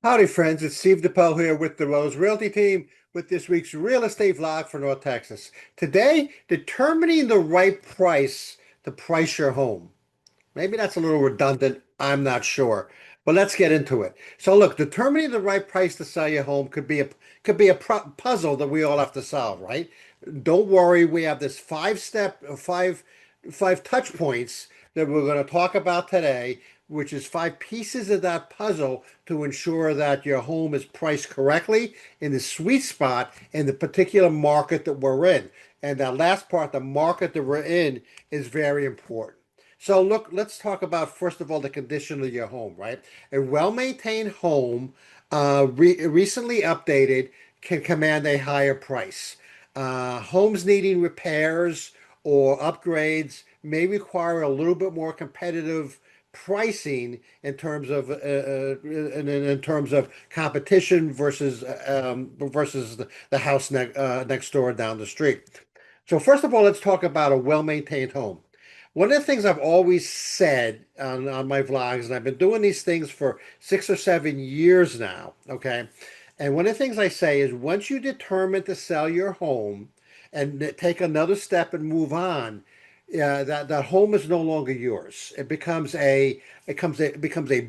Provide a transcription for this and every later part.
Howdy, friends. It's Steve DePel here with the Rose Realty team with this week's real estate vlog for North Texas. Today, determining the right price to price your home. Maybe that's a little redundant. I'm not sure, but let's get into it. So, look, determining the right price to sell your home could be a puzzle that we all have to solve, right? Don't worry, we have this five touch points that we're going to talk about today, which is five pieces of that puzzle to ensure that your home is priced correctly in the sweet spot in the particular market that we're in. And that last part, the market that we're in, is very important. So look, let's talk about first of all the condition of your home, right? A well-maintained home, recently updated, can command a higher price. Homes needing repairs or upgrades may require a little bit more competitive pricing in terms of in terms of competition versus the house next door down the street. So first of all, let's talk about a well-maintained home. One of the things I've always said on my vlogs, and I've been doing these things for 6 or 7 years now, okay? And one of the things I say is once you determine to sell your home and take another step and move on, that home is no longer yours. It becomes a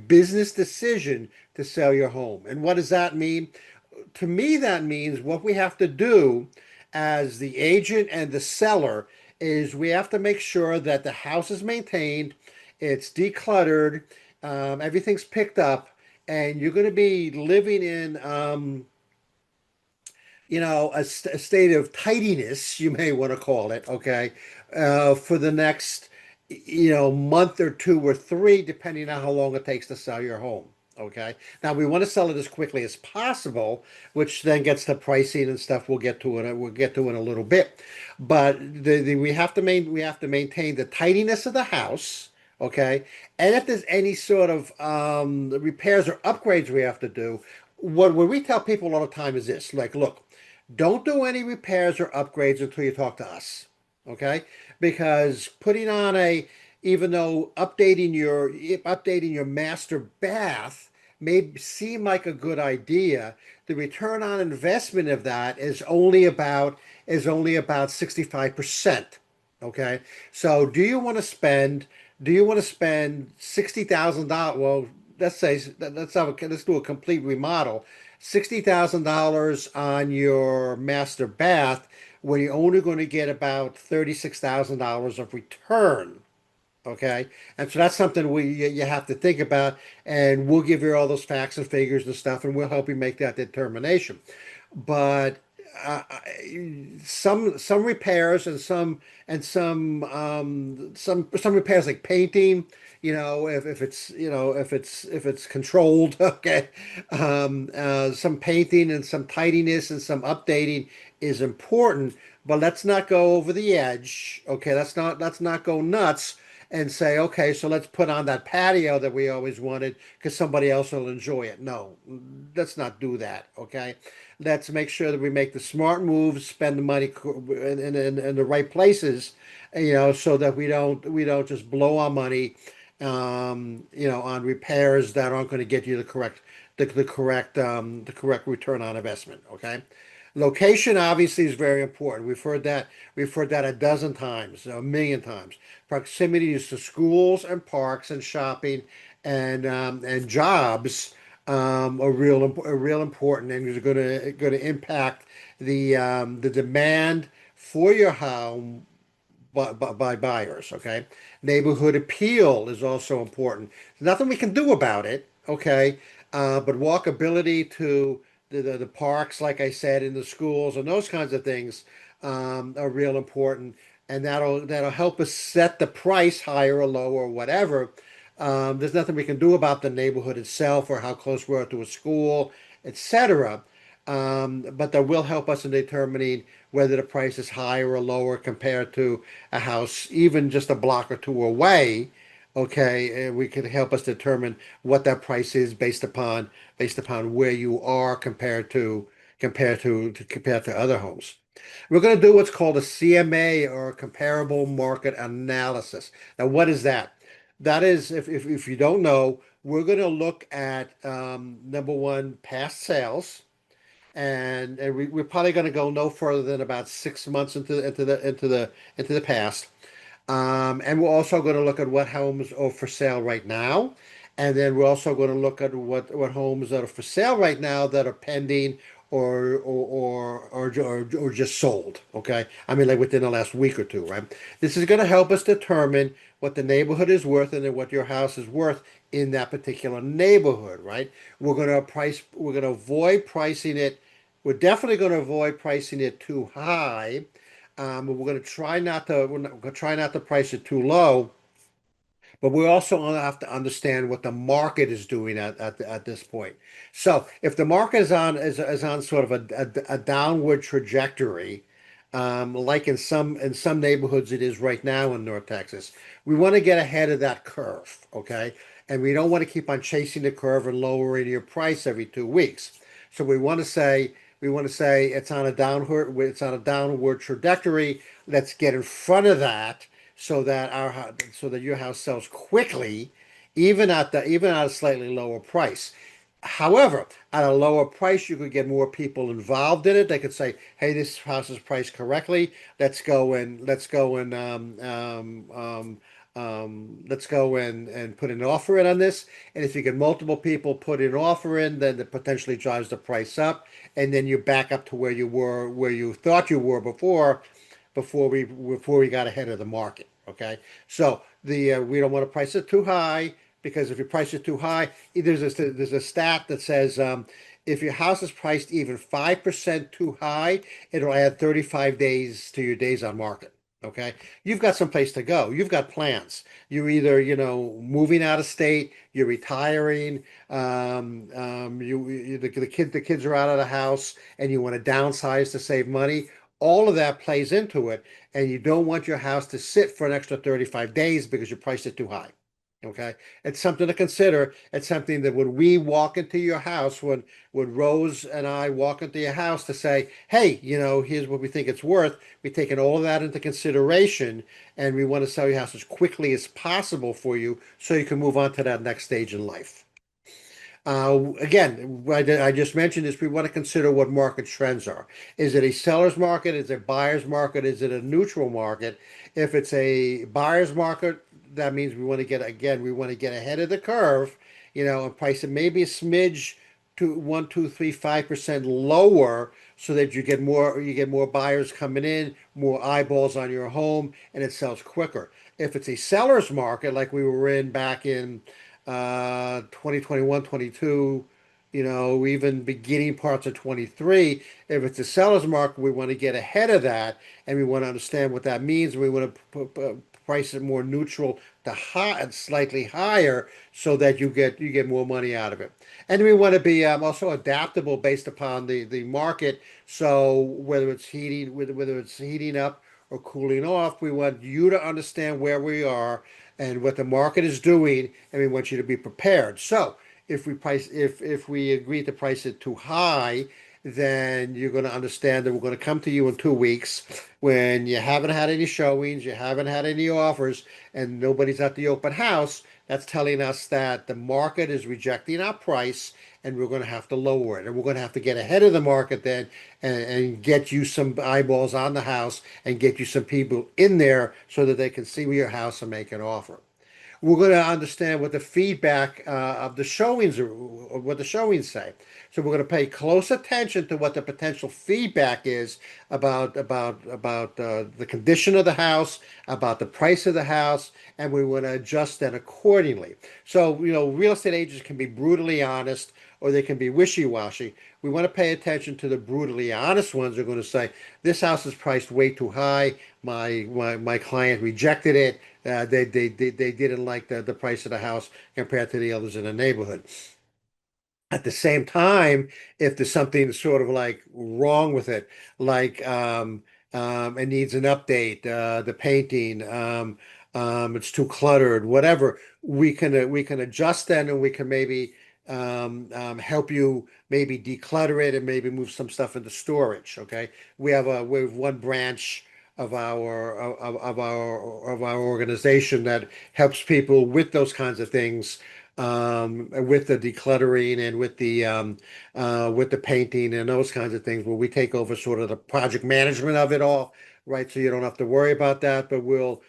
business decision to sell your home. And what does that mean? To me, that means what we have to do as the agent and the seller is we have to make sure that the house is maintained, it's decluttered, everything's picked up, and you're going to be living in, a state of tidiness, you may want to call it, okay, for the next, month or two or three, depending on how long it takes to sell your home. Okay. Now we want to sell it as quickly as possible, which then gets to pricing and stuff we'll get to in a little bit. But we have to maintain the tidiness of the house. Okay. And if there's any sort of repairs or upgrades we have to do, what we tell people all the time is this, like, look, don't do any repairs or upgrades until you talk to us. Okay? Because even though updating your master bath may seem like a good idea, the return on investment of that is only about 65%. Okay? So do you want to spend $60,000? Well, let's do a complete remodel. $60,000 on your master bath when you're only going to get about $36,000 of return. Okay. And so that's something you have to think about, and we'll give you all those facts and figures and stuff, and we'll help you make that determination. But some repairs and some repairs like painting, if it's controlled, okay, some painting and some tidiness and some updating is important, but let's not go over the edge, okay? Let's not go nuts and say, okay, so let's put on that patio that we always wanted because somebody else will enjoy it. No, let's not do that, okay? Let's make sure that we make the smart moves, spend the money in the right places, so that we don't just blow our money, on repairs that aren't going to get you the correct return on investment. Okay. Location obviously is very important. We've heard that a dozen times, a million times. Proximities to schools and parks and shopping and jobs are real important, and is going to impact the demand for your home by buyers. Okay, neighborhood appeal is also important. Nothing we can do about it. Okay, but walkability to the parks, like I said, in the schools and those kinds of things are real important, and that'll help us set the price higher or lower or whatever. There's nothing we can do about the neighborhood itself or how close we are to a school, etc. But that will help us in determining whether the price is higher or lower compared to a house, even just a block or two away. Okay, we can help us determine what that price is based upon where you are compared to other homes. We're going to do what's called a CMA, or comparable market analysis. Now, what is that? That is, if you don't know, we're going to look at number one, past sales, and we're probably going to go no further than about 6 months into the past. And we're also going to look at what homes are for sale right now. And then we're also going to look at what homes that are for sale right now that are pending or just sold. Okay. I mean, like within the last week or two, right? This is going to help us determine what the neighborhood is worth and then what your house is worth in that particular neighborhood, right? We're going to avoid pricing it. We're definitely going to avoid pricing it too high. We're going to try not to we're not, going to try not to price it too low, but we also have to understand what the market is doing at this point. So if the market is on sort of a downward trajectory, like in some neighborhoods it is right now in North Texas, we want to get ahead of that curve, okay? And we don't want to keep on chasing the curve and lowering your price every 2 weeks. So we want to say it's on a downward trajectory. Let's get in front of that so that your house sells quickly, even at a slightly lower price. However, at a lower price, you could get more people involved in it. They could say, "Hey, this house is priced correctly. Let's go and put an offer in on this." And if you get multiple people put an offer in, then it potentially drives the price up, and then you're back up to where you thought you were before we got ahead of the market. Okay, so we don't want to price it too high, because if you price it too high, there's a stat that says if your house is priced even 5% too high, it'll add 35 days to your days on market. Okay, you've got some place to go. You've got plans. You're either, moving out of state, you're retiring, the kids are out of the house, and you want to downsize to save money. All of that plays into it, and you don't want your house to sit for an extra 35 days because you priced it too high. Okay, it's something to consider. It's something that when we walk into your house, when Rose and I walk into your house to say, "Hey, here's what we think it's worth," we're taking all of that into consideration, and we want to sell your house as quickly as possible for you so you can move on to that next stage in life. Again, I just mentioned this. We want to consider what market trends are. Is it a seller's market? Is it a buyer's market? Is it a neutral market? If it's a buyer's market, that means we want to get ahead of the curve, and price it maybe a smidge to 1, 2, 3, 5% lower, so that you get more buyers coming in, more eyeballs on your home, and it sells quicker. If it's a seller's market, like we were in back in 2021, 22, even beginning parts of 23. If it's a seller's market, we want to get ahead of that, and we want to understand what that means. We want to price it more neutral to high and slightly higher, so that you get more money out of it. And we want to be also adaptable based upon the market. So whether it's heating up or cooling off, we want you to understand where we are and what the market is doing, and we want you to be prepared. So if we agree to price it too high, then you're going to understand that we're going to come to you in 2 weeks when you haven't had any showings, you haven't had any offers, and nobody's at the open house. That's telling us that the market is rejecting our price, and we're going to have to lower it. And we're going to have to get ahead of the market then, and get you some eyeballs on the house and get you some people in there so that they can see your house and make an offer. We're going to understand what the feedback of the showings are, or what the showings say. So we're going to pay close attention to what the potential feedback is about the condition of the house, about the price of the house, and we want to adjust that accordingly. So, real estate agents can be brutally honest, or they can be wishy-washy. We want to pay attention to the brutally honest ones. They're going to say, "This house is priced way too high. My client rejected it. They didn't like the price of the house compared to the others in the neighborhood." At the same time, if there's something sort of like wrong with it, like it needs an update, the painting, it's too cluttered, whatever, we can adjust that, and we can maybe help you maybe declutter it and maybe move some stuff into storage. Okay, we have one branch of our organization that helps people with those kinds of things. with the decluttering and with the painting and those kinds of things, where we take over sort of the project management of it all, right? So you don't have to worry about that, but we'll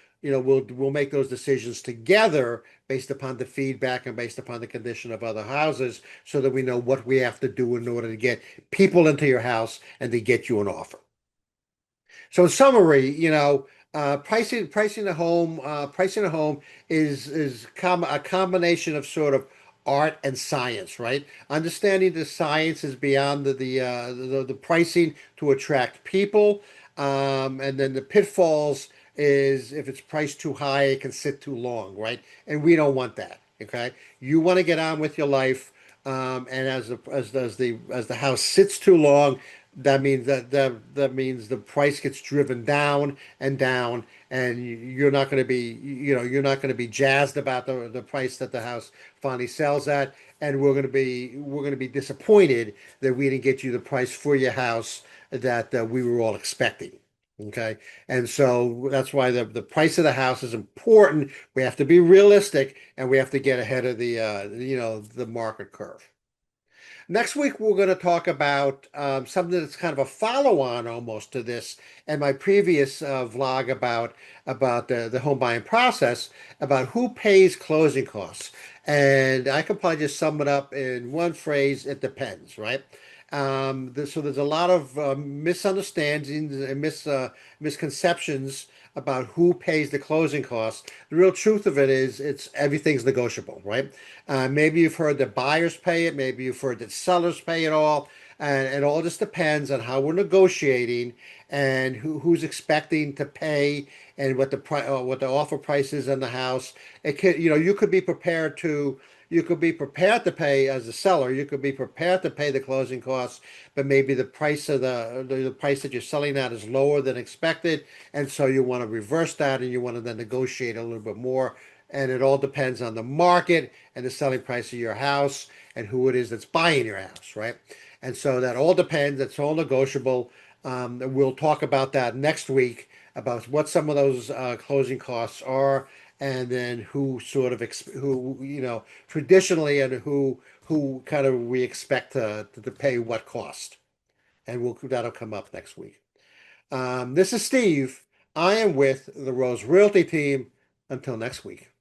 make those decisions together based upon the feedback and based upon the condition of other houses, so that we know what we have to do in order to get people into your house and to get you an offer. So in summary, pricing a home is a combination of sort of art and science, right? Understanding the science is beyond the pricing to attract people, and then the pitfalls is if it's priced too high, it can sit too long, right? And we don't want that. Okay, you want to get on with your life, and as the house sits too long, that means the price gets driven down and down, and you're not going to be jazzed about the price that the house finally sells at, and we're going to be disappointed that we didn't get you the price for your house that we were all expecting. Okay, and so that's why the price of the house is important. We have to be realistic, and we have to get ahead of the market curve. Next week, we're going to talk about something that's kind of a follow-on almost to this and my previous vlog about the home buying process, about who pays closing costs. And I could probably just sum it up in one phrase: it depends, right? So there's a lot of misunderstandings and misconceptions about who pays the closing costs. The real truth of it is it's everything's negotiable, right? Maybe you've heard that buyers pay it, maybe you've heard that sellers pay it all, and it all just depends on how we're negotiating and who's expecting to pay and what the offer price is on the house. You could be prepared to pay as a seller. You could be prepared to pay the closing costs, but maybe the price of the price that you're selling at is lower than expected, and so you want to reverse that and you want to then negotiate a little bit more. And it all depends on the market and the selling price of your house and who it is that's buying your house, right? And so that all depends. It's all negotiable. We'll talk about that next week, about what some of those closing costs are, and then who sort of who traditionally, and who kind of we expect to pay what cost, and that'll come up next week. This is Steve. I am with the Rose Realty team. Until next week.